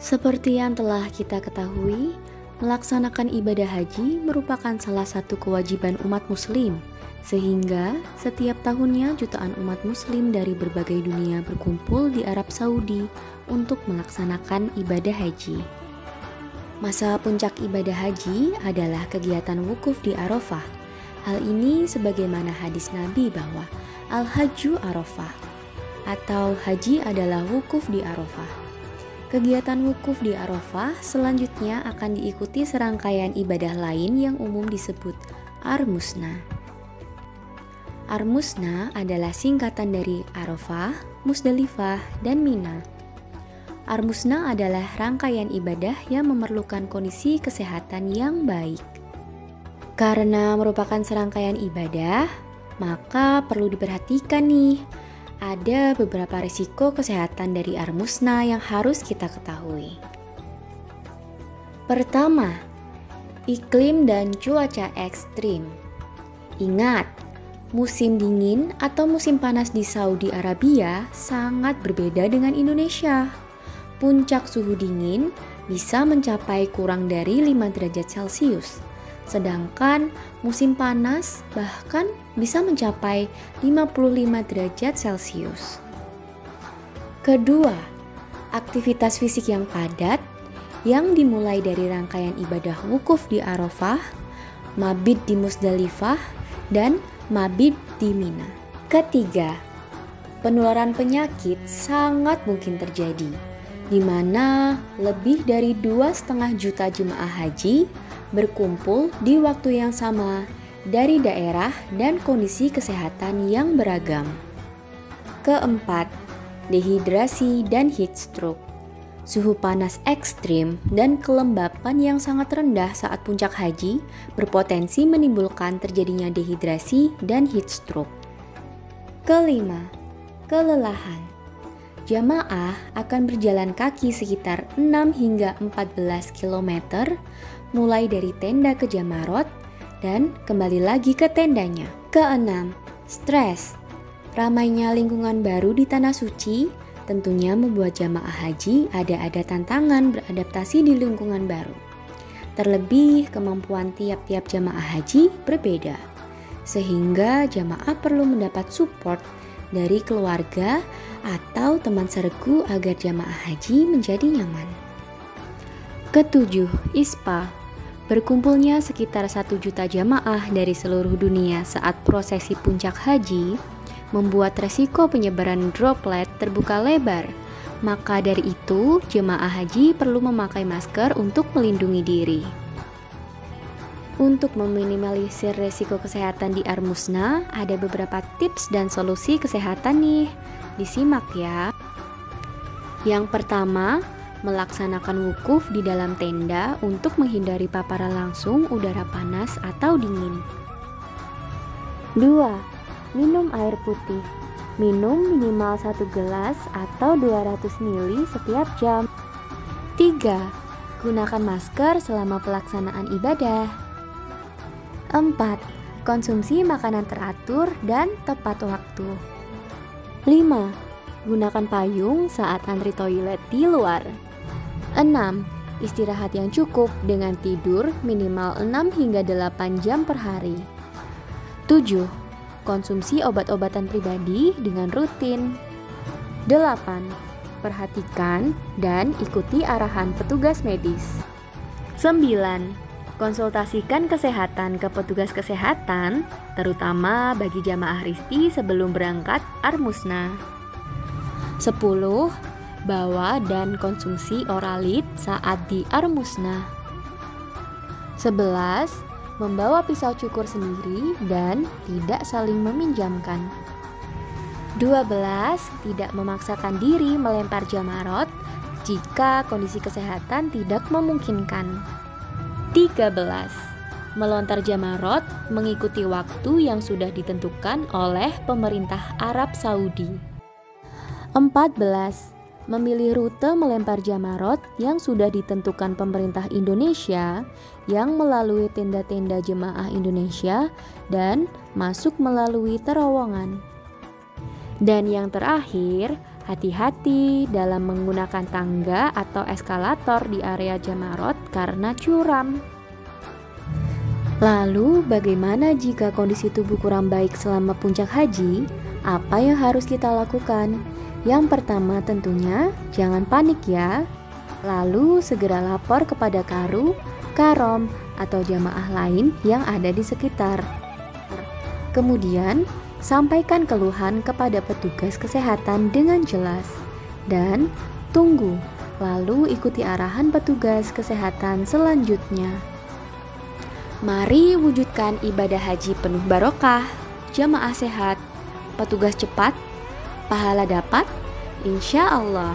Seperti yang telah kita ketahui, melaksanakan ibadah haji merupakan salah satu kewajiban umat muslim, sehingga setiap tahunnya jutaan umat muslim dari berbagai dunia berkumpul di Arab Saudi untuk melaksanakan ibadah haji. Masa puncak ibadah haji adalah kegiatan wukuf di Arafah. Hal ini sebagaimana hadis Nabi bahwa Al-Hajju Arafah atau haji adalah wukuf di Arafah. Kegiatan wukuf di Arafah selanjutnya akan diikuti serangkaian ibadah lain yang umum disebut Ar-Musna. Ar-Musna adalah singkatan dari Arafah, Musdalifah, dan Mina. Ar-Musna adalah rangkaian ibadah yang memerlukan kondisi kesehatan yang baik. Karena merupakan serangkaian ibadah, maka perlu diperhatikan nih, ada beberapa risiko kesehatan dari Ar-Musna yang harus kita ketahui. Pertama, iklim dan cuaca ekstrim. Ingat, musim dingin atau musim panas di Saudi Arabia sangat berbeda dengan Indonesia. Puncak suhu dingin bisa mencapai kurang dari 5 derajat Celcius. Sedangkan musim panas bahkan bisa mencapai 55 derajat Celcius. Kedua, aktivitas fisik yang padat yang dimulai dari rangkaian ibadah wukuf di Arafah, mabit di Musdalifah, dan mabit di Mina. Ketiga, penularan penyakit sangat mungkin terjadi, di mana lebih dari 2,5 juta jemaah haji berkumpul di waktu yang sama dari daerah dan kondisi kesehatan yang beragam. Keempat, dehidrasi dan heat stroke. Suhu panas ekstrim dan kelembapan yang sangat rendah saat puncak haji berpotensi menimbulkan terjadinya dehidrasi dan heat stroke. Kelima, kelelahan. Jamaah akan berjalan kaki sekitar 6 hingga 14 km mulai dari tenda ke Jamarot dan kembali lagi ke tendanya. Keenam, stres. Ramainya lingkungan baru di Tanah Suci tentunya membuat jamaah haji ada tantangan beradaptasi di lingkungan baru. Terlebih kemampuan tiap-tiap jamaah haji berbeda, sehingga jamaah perlu mendapat support dari keluarga atau teman sergu agar jamaah haji menjadi nyaman. Ketujuh, ISPA. Berkumpulnya sekitar 1 juta jamaah dari seluruh dunia saat prosesi puncak haji membuat resiko penyebaran droplet terbuka lebar. Maka dari itu, jemaah haji perlu memakai masker untuk melindungi diri. Untuk meminimalisir resiko kesehatan di Ar-Musna, ada beberapa tips dan solusi kesehatan nih. Disimak ya. Yang pertama, melaksanakan wukuf di dalam tenda untuk menghindari paparan langsung udara panas atau dingin. 2. Minum air putih. Minum minimal 1 gelas atau 200 ml setiap jam. 3. Gunakan masker selama pelaksanaan ibadah. 4. Konsumsi makanan teratur dan tepat waktu. 5. Gunakan payung saat antri toilet di luar. 6. Istirahat yang cukup dengan tidur minimal 6 hingga 8 jam per hari. 7. Konsumsi obat-obatan pribadi dengan rutin. 8. Perhatikan dan ikuti arahan petugas medis. 9. Konsultasikan kesehatan ke petugas kesehatan, terutama bagi jamaah Risti sebelum berangkat Ar-Musna. 10. Bawa dan konsumsi oralit saat di Ar-Musna. 11. Membawa pisau cukur sendiri dan tidak saling meminjamkan. 12. Tidak memaksakan diri melempar jamarot jika kondisi kesehatan tidak memungkinkan. 13. Melontar jamarot mengikuti waktu yang sudah ditentukan oleh pemerintah Arab Saudi. 14. Memilih rute melempar jamarot yang sudah ditentukan pemerintah Indonesia yang melalui tenda-tenda jemaah Indonesia dan masuk melalui terowongan. Dan yang terakhir, Hati-hati dalam menggunakan tangga atau eskalator di area Jamarot karena curam. Lalu, bagaimana jika kondisi tubuh kurang baik selama puncak haji? Apa yang harus kita lakukan? Yang pertama tentunya jangan panik ya. Lalu segera lapor kepada Karu, Karom, atau jamaah lain yang ada di sekitar. Kemudian, sampaikan keluhan kepada petugas kesehatan dengan jelas. Dan tunggu, lalu ikuti arahan petugas kesehatan selanjutnya. Mari wujudkan ibadah haji penuh barokah, jamaah sehat, petugas cepat, pahala dapat, insya Allah.